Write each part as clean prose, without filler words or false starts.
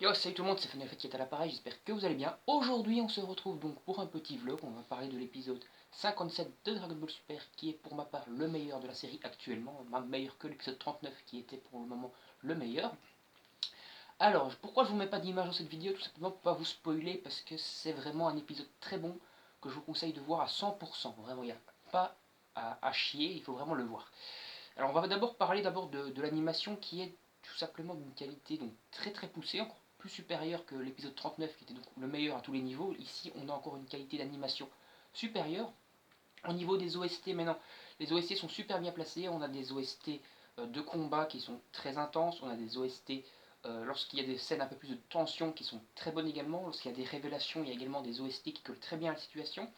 Yo, salut tout le monde, c'est Fanny qui est à l'appareil, j'espère que vous allez bien. Aujourd'hui, on se retrouve donc pour un petit vlog. On va parler de l'épisode 57 de Dragon Ball Super, qui est pour ma part le meilleur de la série actuellement, même meilleur que l'épisode 39, qui était pour le moment le meilleur. Alors, pourquoi je vous mets pas d'image dans cette vidéo? Tout simplement pour pas vous spoiler, parce que c'est vraiment un épisode très bon que je vous conseille de voir à 100%. Vraiment, il n'y a pas à chier, il faut vraiment le voir. Alors, on va d'abord parler de l'animation qui est tout simplement d'une qualité donc très très poussée, encore plus supérieure que l'épisode 39 qui était donc le meilleur à tous les niveaux. Ici, on a encore une qualité d'animation supérieure. Au niveau des OST maintenant, les OST sont super bien placés. On a des OST de combat qui sont très intenses. On a des OST lorsqu'il y a des scènes un peu plus de tension qui sont très bonnes également. Lorsqu'il y a des révélations, il y a également des OST qui collent très bien à la situation.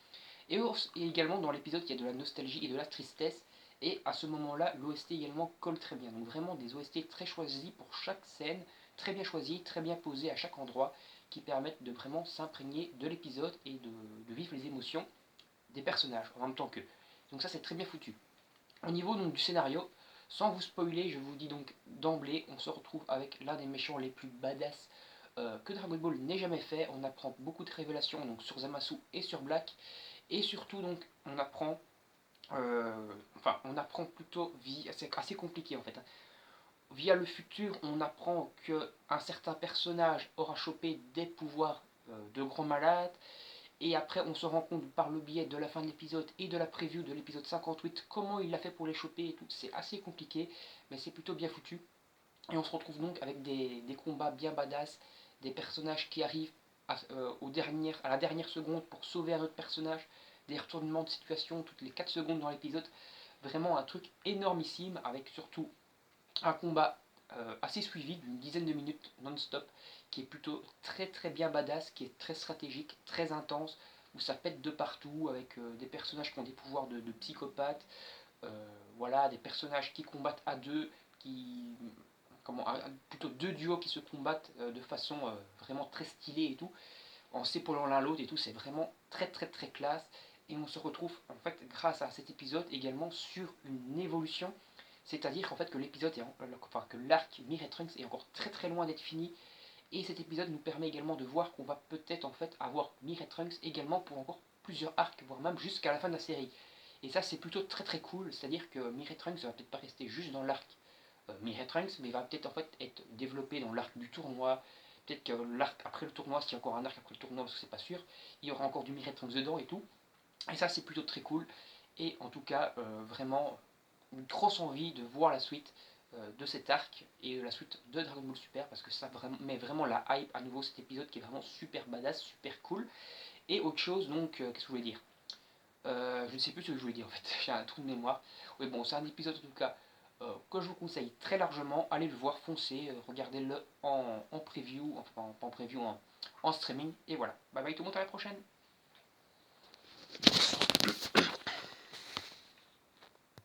Et également dans l'épisode, il y a de la nostalgie et de la tristesse. Et à ce moment-là, l'OST également colle très bien. Donc vraiment des OST très choisis pour chaque scène, très bien choisis, très bien posés à chaque endroit, qui permettent de vraiment s'imprégner de l'épisode et de vivre les émotions des personnages en même temps qu'eux. Donc ça c'est très bien foutu. Au niveau donc, du scénario, sans vous spoiler, je vous dis donc d'emblée, on se retrouve avec l'un des méchants les plus badass que Dragon Ball n'ait jamais fait. On apprend beaucoup de révélations donc, sur Zamasu et sur Black. Et surtout donc on apprend plutôt c'est assez compliqué en fait. Via le futur, on apprend qu'un certain personnage aura chopé des pouvoirs de grand malade. Et après, on se rend compte par le biais de la fin de l'épisode et de la preview de l'épisode 58 comment il l'a fait pour les choper et tout. C'est assez compliqué, mais c'est plutôt bien foutu. Et on se retrouve donc avec des combats bien badass, des personnages qui arrivent à la dernière seconde pour sauver un autre personnage, des retournements de situation toutes les 4 secondes dans l'épisode. Vraiment un truc énormissime avec surtout un combat assez suivi d'une dizaine de minutes non-stop qui est plutôt très très bien badass, qui est très stratégique, très intense, où ça pète de partout avec des personnages qui ont des pouvoirs de psychopathes, voilà, des personnages qui combattent à deux, qui plutôt deux duos qui se combattent de façon vraiment très stylée et tout, en s'épaulant l'un l'autre et tout, c'est vraiment très très très classe. Et on se retrouve en fait grâce à cet épisode également sur une évolution, c'est-à-dire en fait que l'épisode que l'arc Mir et Trunks est encore très très loin d'être fini. Et cet épisode nous permet également de voir qu'on va peut-être en fait avoir Mir et Trunks également pour encore plusieurs arcs, voire même jusqu'à la fin de la série. Et ça c'est plutôt très très cool, c'est-à-dire que Mir et Trunks va peut-être pas rester juste dans l'arc Mir et Trunks, mais va peut-être en fait être développé dans l'arc du tournoi. Peut-être que l'arc après le tournoi, s'il y a encore un arc après le tournoi, parce que c'est pas sûr, il y aura encore du Mir et Trunks dedans et tout. Et ça c'est plutôt très cool. Et en tout cas, vraiment une grosse envie de voir la suite de cet arc et la suite de Dragon Ball Super, parce que ça met vraiment la hype à nouveau cet épisode qui est vraiment super badass, super cool. Et autre chose, donc, qu'est-ce que je voulais dire Je ne sais plus ce que je voulais dire en fait, j'ai un trou de mémoire. Oui, bon, c'est un épisode en tout cas que je vous conseille très largement. Allez le voir, foncez, regardez-le en preview, enfin pas en preview, en streaming. Et voilà, bye bye tout le monde, à la prochaine.